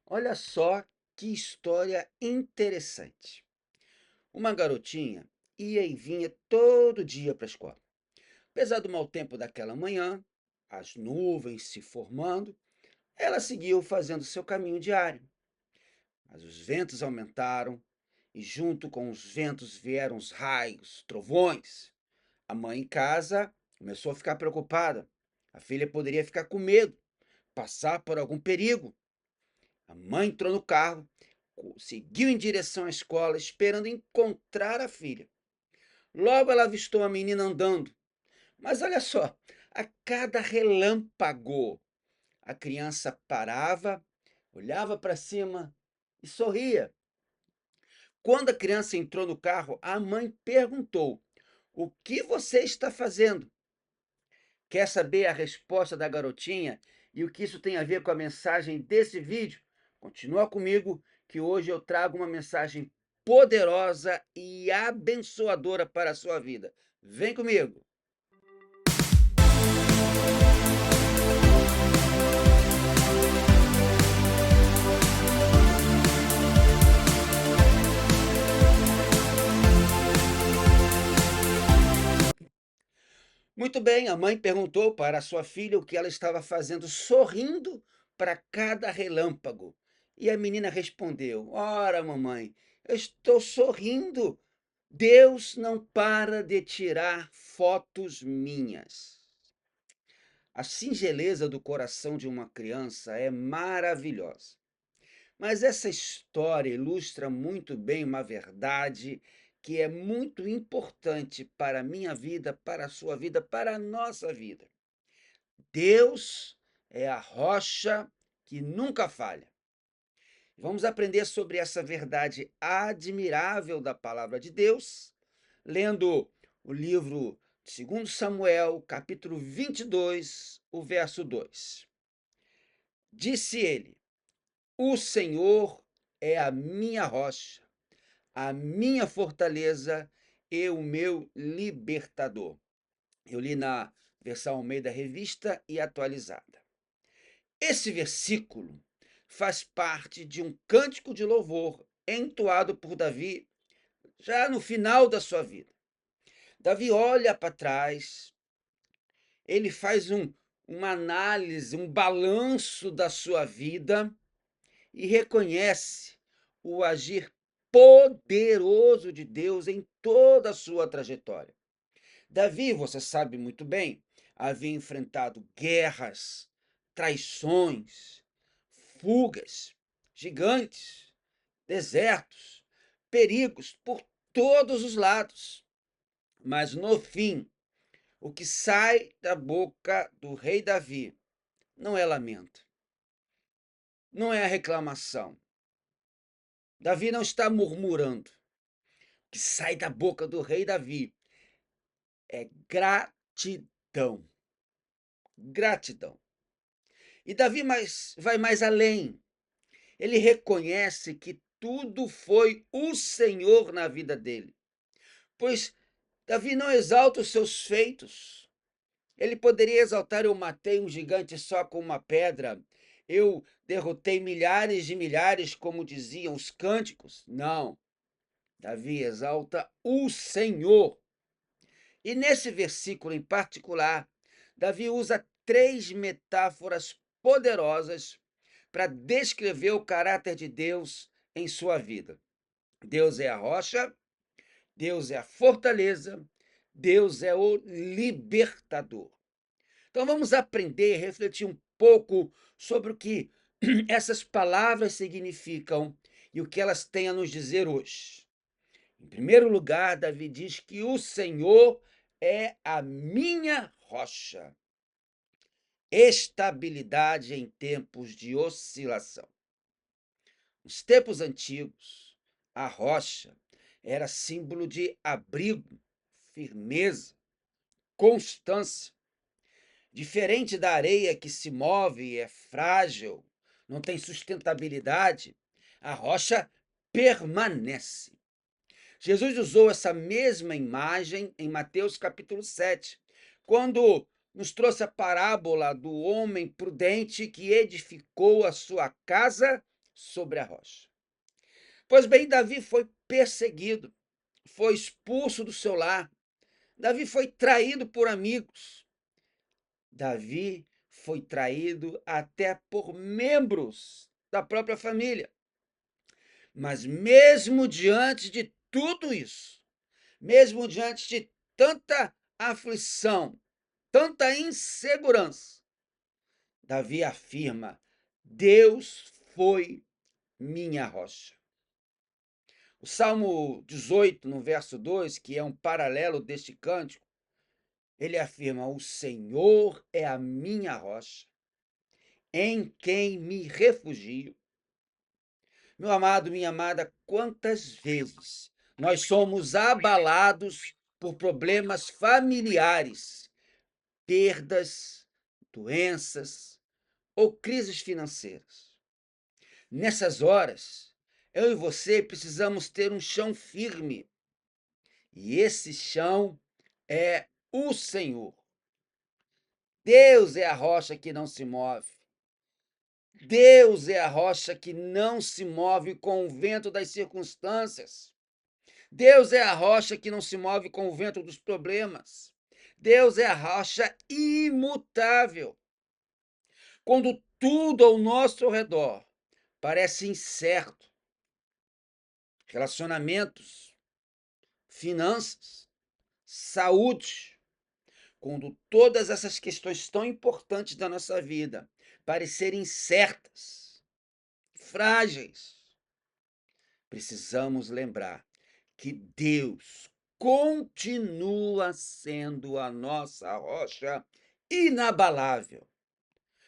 Olha só que história interessante. Uma garotinha ia e vinha todo dia para a escola. Apesar do mau tempo daquela manhã, as nuvens se formando, ela seguiu fazendo seu caminho diário. Mas os ventos aumentaram e, junto com os ventos, vieram os raios, trovões. A mãe em casa começou a ficar preocupada. A filha poderia ficar com medo, passar por algum perigo. A mãe entrou no carro, seguiu em direção à escola, esperando encontrar a filha. Logo ela avistou a menina andando. Mas olha só, a cada relâmpago, a criança parava, olhava para cima e sorria. Quando a criança entrou no carro, a mãe perguntou: "O que você está fazendo?" Quer saber a resposta da garotinha e o que isso tem a ver com a mensagem desse vídeo? Continua comigo que hoje eu trago uma mensagem poderosa e abençoadora para a sua vida. Vem comigo. Muito bem, a mãe perguntou para a sua filha o que ela estava fazendo, sorrindo para cada relâmpago. E a menina respondeu: "Ora, mamãe, eu estou sorrindo. Deus não para de tirar fotos minhas." A singeleza do coração de uma criança é maravilhosa. Mas essa história ilustra muito bem uma verdade que é muito importante para a minha vida, para a sua vida, para a nossa vida. Deus é a rocha que nunca falha. Vamos aprender sobre essa verdade admirável da palavra de Deus, lendo o livro de 2 Samuel, capítulo 22, o verso 2. Disse ele: "O Senhor é a minha rocha, a minha fortaleza e o meu libertador." Eu li na versão Almeida Revista e Atualizada. Esse versículo faz parte de um cântico de louvor entoado por Davi já no final da sua vida. Davi olha para trás, ele faz uma análise, um balanço da sua vida e reconhece o agir poderoso de Deus em toda a sua trajetória. Davi, você sabe muito bem, havia enfrentado guerras, traições, fugas, gigantes, desertos, perigos por todos os lados. Mas no fim, o que sai da boca do rei Davi não é lamento, não é reclamação. Davi não está murmurando. O que sai da boca do rei Davi é gratidão. Gratidão. E Davi vai mais além. Ele reconhece que tudo foi o Senhor na vida dele. Pois Davi não exalta os seus feitos. Ele poderia exaltar: "Eu matei um gigante só com uma pedra. Eu derrotei milhares de milhares", como diziam os cânticos. Não. Davi exalta o Senhor. E nesse versículo em particular, Davi usa três metáforas poderosas para descrever o caráter de Deus em sua vida. Deus é a rocha, Deus é a fortaleza, Deus é o libertador. Então vamos aprender, refletir um pouco sobre o que essas palavras significam e o que elas têm a nos dizer hoje. Em primeiro lugar, Davi diz que o Senhor é a minha rocha, estabilidade em tempos de oscilação. Nos tempos antigos, a rocha era símbolo de abrigo, firmeza, constância. Diferente da areia que se move e é frágil, não tem sustentabilidade, a rocha permanece. Jesus usou essa mesma imagem em Mateus capítulo 7, quando nos trouxe a parábola do homem prudente que edificou a sua casa sobre a rocha. Pois bem, Davi foi perseguido, foi expulso do seu lar. Davi foi traído por amigos. Davi foi traído até por membros da própria família. Mas mesmo diante de tudo isso, mesmo diante de tanta aflição, tanta insegurança, Davi afirma: Deus foi minha rocha. O Salmo 18, no verso 2, que é um paralelo deste cântico, ele afirma: O Senhor é a minha rocha, em quem me refugio. Meu amado, minha amada, quantas vezes nós somos abalados por problemas familiares, perdas, doenças ou crises financeiras. Nessas horas, eu e você precisamos ter um chão firme, e esse chão é o Senhor. Deus é a rocha que não se move. Deus é a rocha que não se move com o vento das circunstâncias. Deus é a rocha que não se move com o vento dos problemas. Deus é a rocha imutável. Quando tudo ao nosso redor parece incerto, relacionamentos, finanças, saúde, quando todas essas questões tão importantes da nossa vida parecerem incertas, frágeis, precisamos lembrar que Deus continua sendo a nossa rocha inabalável.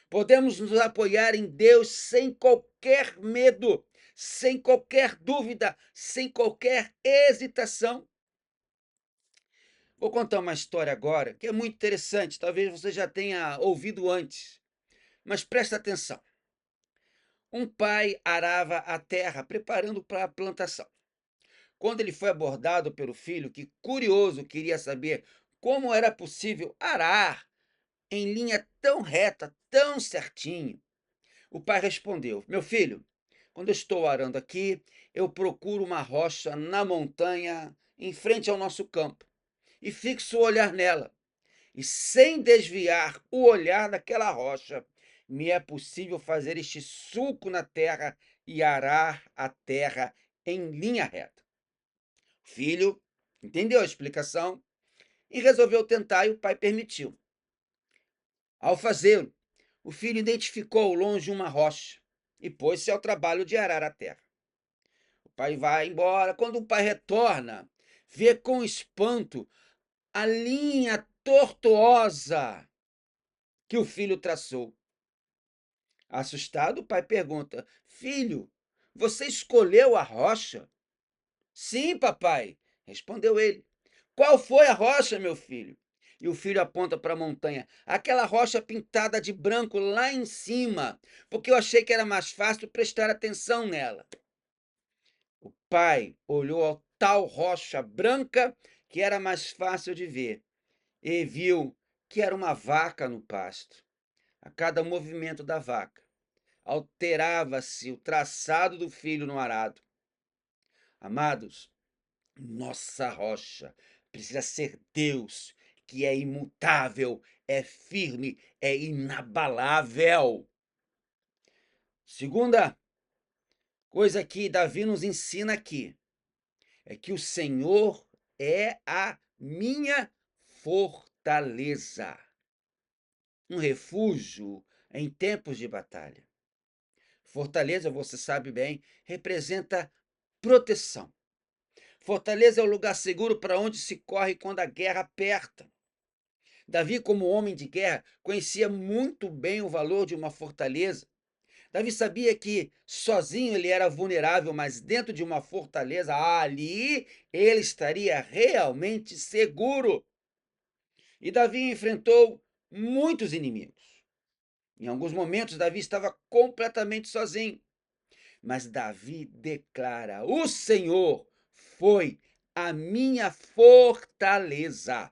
Podemos nos apoiar em Deus sem qualquer medo, sem qualquer dúvida, sem qualquer hesitação. Vou contar uma história agora que é muito interessante, talvez você já tenha ouvido antes, mas presta atenção. Um pai arava a terra preparando para a plantação. Quando ele foi abordado pelo filho, que curioso queria saber como era possível arar em linha tão reta, tão certinho, o pai respondeu: Meu filho, quando eu estou arando aqui, eu procuro uma rocha na montanha em frente ao nosso campo e fixo o olhar nela. E sem desviar o olhar daquela rocha, me é possível fazer este sulco na terra e arar a terra em linha reta. O filho entendeu a explicação e resolveu tentar, e o pai permitiu. Ao fazê-lo, o filho identificou ao longe uma rocha e pôs-se ao trabalho de arar a terra. O pai vai embora. Quando o pai retorna, vê com espanto a linha tortuosa que o filho traçou. Assustado, o pai pergunta: Filho, você escolheu a rocha? Sim, papai, respondeu ele. Qual foi a rocha, meu filho? E o filho aponta para a montanha. Aquela rocha pintada de branco lá em cima, porque eu achei que era mais fácil prestar atenção nela. O pai olhou a tal rocha branca que era mais fácil de ver e viu que era uma vaca no pasto. A cada movimento da vaca, alterava-se o traçado do filho no arado. Amados, nossa rocha precisa ser Deus, que é imutável, é firme, é inabalável. Segunda coisa que Davi nos ensina aqui é que o Senhor é a minha fortaleza, um refúgio em tempos de batalha. Fortaleza, você sabe bem, representa proteção. Fortaleza é o lugar seguro para onde se corre quando a guerra aperta. Davi, como homem de guerra, conhecia muito bem o valor de uma fortaleza. Davi sabia que sozinho ele era vulnerável, mas dentro de uma fortaleza, ali ele estaria realmente seguro. E Davi enfrentou muitos inimigos. Em alguns momentos, Davi estava completamente sozinho. Mas Davi declara: O Senhor foi a minha fortaleza.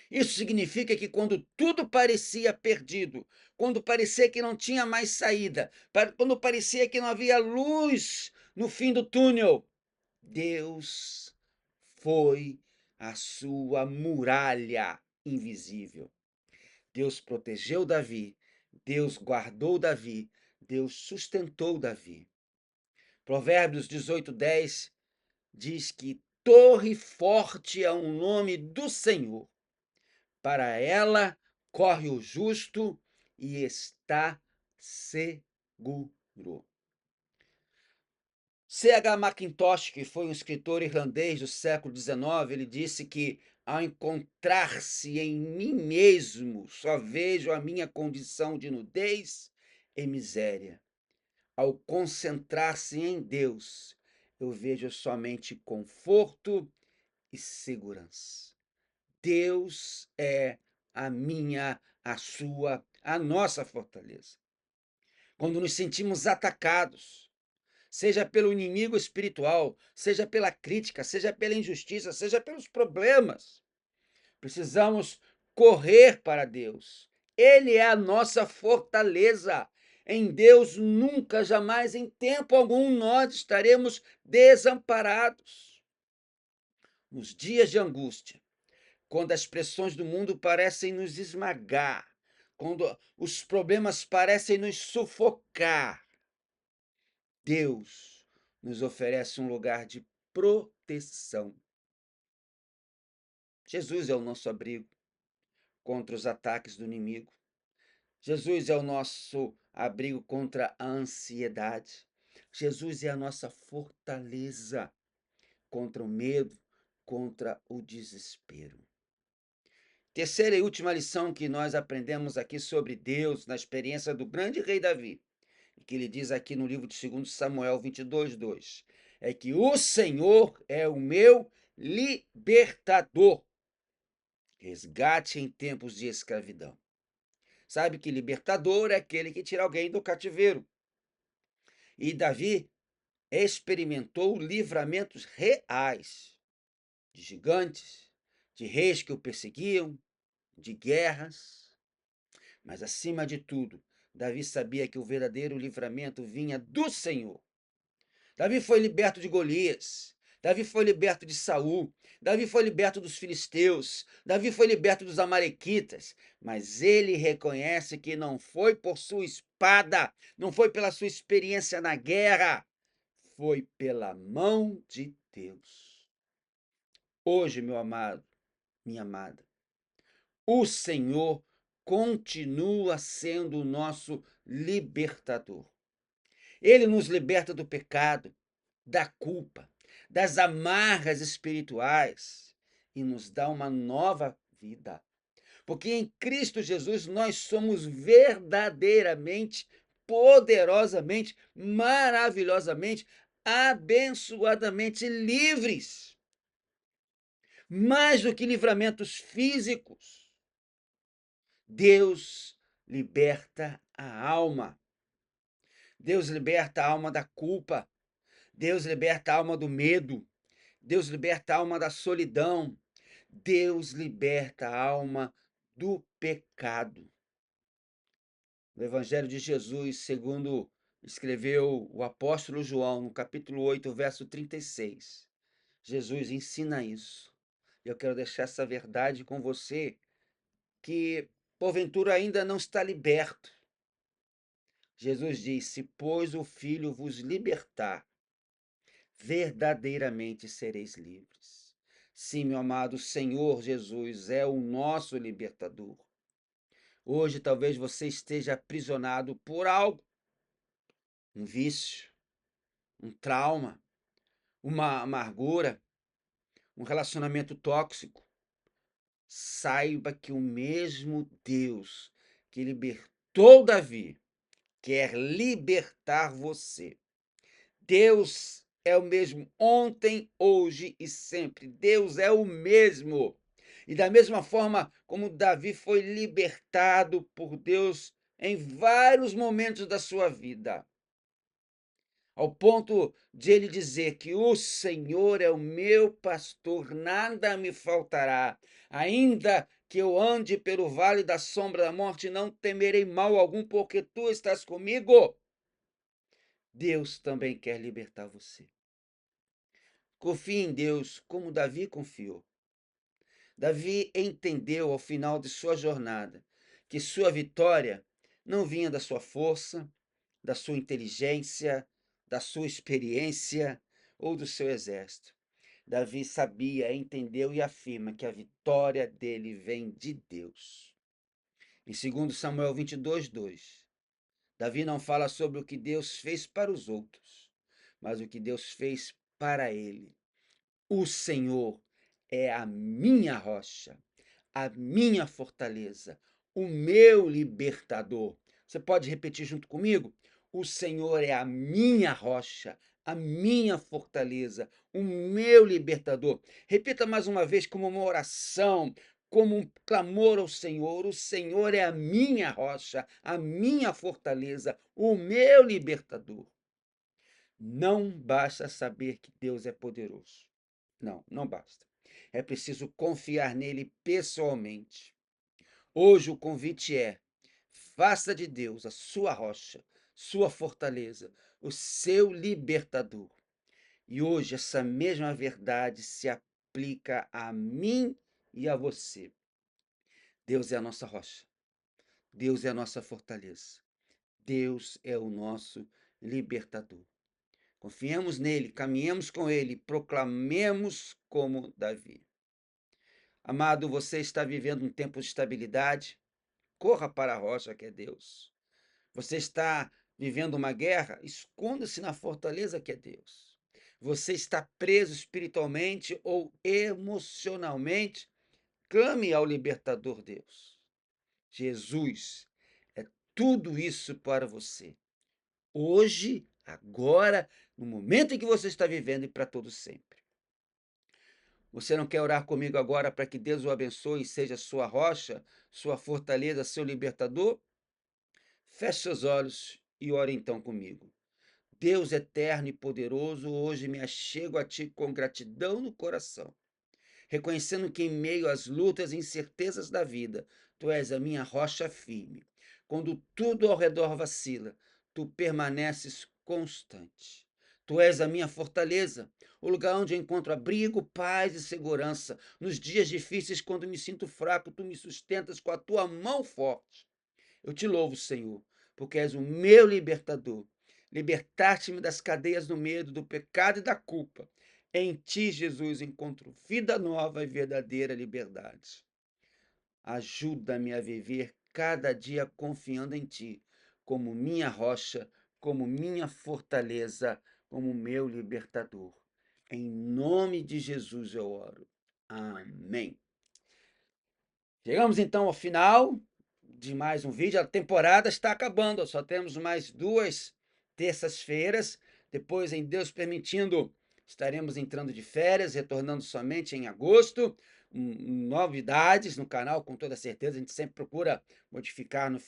Isso significa que quando tudo parecia perdido, quando parecia que não tinha mais saída, quando parecia que não havia luz no fim do túnel, Deus foi a sua muralha invisível. Deus protegeu Davi, Deus guardou Davi, Deus sustentou Davi. Provérbios 18:10 diz que torre forte é o nome do Senhor. Para ela corre o justo e está seguro. C.H. Mackintosh, que foi um escritor irlandês do século XIX, ele disse que, ao encontrar-se em mim mesmo, só vejo a minha condição de nudez e miséria. Ao concentrar-se em Deus, eu vejo somente conforto e segurança. Deus é a minha, a sua, a nossa fortaleza. Quando nos sentimos atacados, seja pelo inimigo espiritual, seja pela crítica, seja pela injustiça, seja pelos problemas, precisamos correr para Deus. Ele é a nossa fortaleza. Em Deus nunca, jamais, em tempo algum, nós estaremos desamparados. Nos dias de angústia, quando as pressões do mundo parecem nos esmagar, quando os problemas parecem nos sufocar, Deus nos oferece um lugar de proteção. Jesus é o nosso abrigo contra os ataques do inimigo. Jesus é o nosso abrigo contra a ansiedade. Jesus é a nossa fortaleza contra o medo, contra o desespero. Terceira e última lição que nós aprendemos aqui sobre Deus, na experiência do grande rei Davi, que ele diz aqui no livro de 2 Samuel 22:2, é que o Senhor é o meu libertador, resgate em tempos de escravidão. Sabe que libertador é aquele que tira alguém do cativeiro. E Davi experimentou livramentos reais de gigantes, de reis que o perseguiam, de guerras. Mas, acima de tudo, Davi sabia que o verdadeiro livramento vinha do Senhor. Davi foi liberto de Golias. Davi foi liberto de Saul. Davi foi liberto dos filisteus. Davi foi liberto dos amalequitas. Mas ele reconhece que não foi por sua espada, não foi pela sua experiência na guerra, foi pela mão de Deus. Hoje, meu amado, minha amada, o Senhor continua sendo o nosso libertador. Ele nos liberta do pecado, da culpa, das amarras espirituais e nos dá uma nova vida. Porque em Cristo Jesus nós somos verdadeiramente, poderosamente, maravilhosamente, abençoadamente livres. Mais do que livramentos físicos, Deus liberta a alma. Deus liberta a alma da culpa. Deus liberta a alma do medo. Deus liberta a alma da solidão. Deus liberta a alma do pecado. No Evangelho de Jesus, segundo escreveu o apóstolo João, no capítulo 8, verso 36, Jesus ensina isso. E eu quero deixar essa verdade com você, que porventura ainda não está liberto. Jesus disse: pois o Filho vos libertar, verdadeiramente sereis livres. Sim, meu amado, Senhor Jesus é o nosso libertador. Hoje talvez você esteja aprisionado por algo, um vício, um trauma, uma amargura, um relacionamento tóxico. Saiba que o mesmo Deus que libertou Davi quer libertar você. Deus é o mesmo ontem, hoje e sempre. Deus é o mesmo. E da mesma forma como Davi foi libertado por Deus em vários momentos da sua vida, ao ponto de ele dizer que o Senhor é o meu pastor, nada me faltará. Ainda que eu ande pelo vale da sombra da morte, não temerei mal algum, porque tu estás comigo. Deus também quer libertar você. Confie em Deus como Davi confiou. Davi entendeu ao final de sua jornada que sua vitória não vinha da sua força, da sua inteligência, da sua experiência ou do seu exército. Davi sabia, entendeu e afirma que a vitória dele vem de Deus. Em 2 Samuel 22:2, Davi não fala sobre o que Deus fez para os outros, mas o que Deus fez para ele. O Senhor é a minha rocha, a minha fortaleza, o meu libertador. Você pode repetir junto comigo? O Senhor é a minha rocha, a minha fortaleza, o meu libertador. Repita mais uma vez como uma oração, como um clamor ao Senhor. O Senhor é a minha rocha, a minha fortaleza, o meu libertador. Não basta saber que Deus é poderoso. Não, não basta. É preciso confiar nele pessoalmente. Hoje o convite é: faça de Deus a sua rocha, sua fortaleza, o seu libertador. E hoje essa mesma verdade se aplica a mim e a você. Deus é a nossa rocha. Deus é a nossa fortaleza. Deus é o nosso libertador. Confiemos nele, caminhemos com ele, proclamemos como Davi. Amado, você está vivendo um tempo de estabilidade? Corra para a rocha que é Deus. Você está vivendo uma guerra? Esconda-se na fortaleza que é Deus. Você está preso espiritualmente ou emocionalmente? Clame ao libertador Deus. Jesus é tudo isso para você. Hoje, agora, no momento em que você está vivendo e para todo sempre. Você não quer orar comigo agora para que Deus o abençoe e seja sua rocha, sua fortaleza, seu libertador? Feche seus olhos e ore então comigo. Deus eterno e poderoso, hoje me achego a Ti com gratidão no coração, reconhecendo que em meio às lutas e incertezas da vida, Tu és a minha rocha firme. Quando tudo ao redor vacila, Tu permaneces constante. Tu és a minha fortaleza, o lugar onde eu encontro abrigo, paz e segurança. Nos dias difíceis, quando me sinto fraco, Tu me sustentas com a Tua mão forte. Eu te louvo, Senhor, porque és o meu libertador. Libertaste-me das cadeias do medo, do pecado e da culpa. Em ti, Jesus, encontro vida nova e verdadeira liberdade. Ajuda-me a viver cada dia confiando em ti, como minha rocha, como minha fortaleza, como meu libertador. Em nome de Jesus eu oro. Amém. Chegamos então ao final de mais um vídeo. A temporada está acabando, só temos mais 2 terças-feiras. Depois, em Deus permitindo, estaremos entrando de férias, retornando somente em agosto. Novidades no canal, com toda certeza. A gente sempre procura modificar no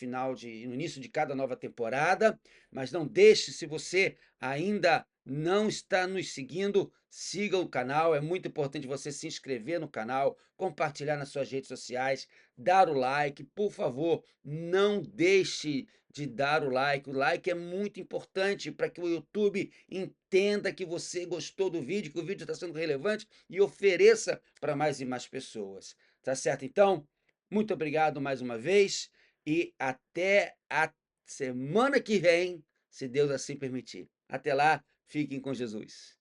início de cada nova temporada. Mas não deixe, se você ainda não está nos seguindo, siga o canal. É muito importante você se inscrever no canal, compartilhar nas suas redes sociais, dar o like. Por favor, não deixe de dar o like. O like é muito importante para que o YouTube entenda que você gostou do vídeo, que o vídeo está sendo relevante e ofereça para mais e mais pessoas. Tá certo? Então, muito obrigado mais uma vez e até a semana que vem, se Deus assim permitir. Até lá, fiquem com Jesus.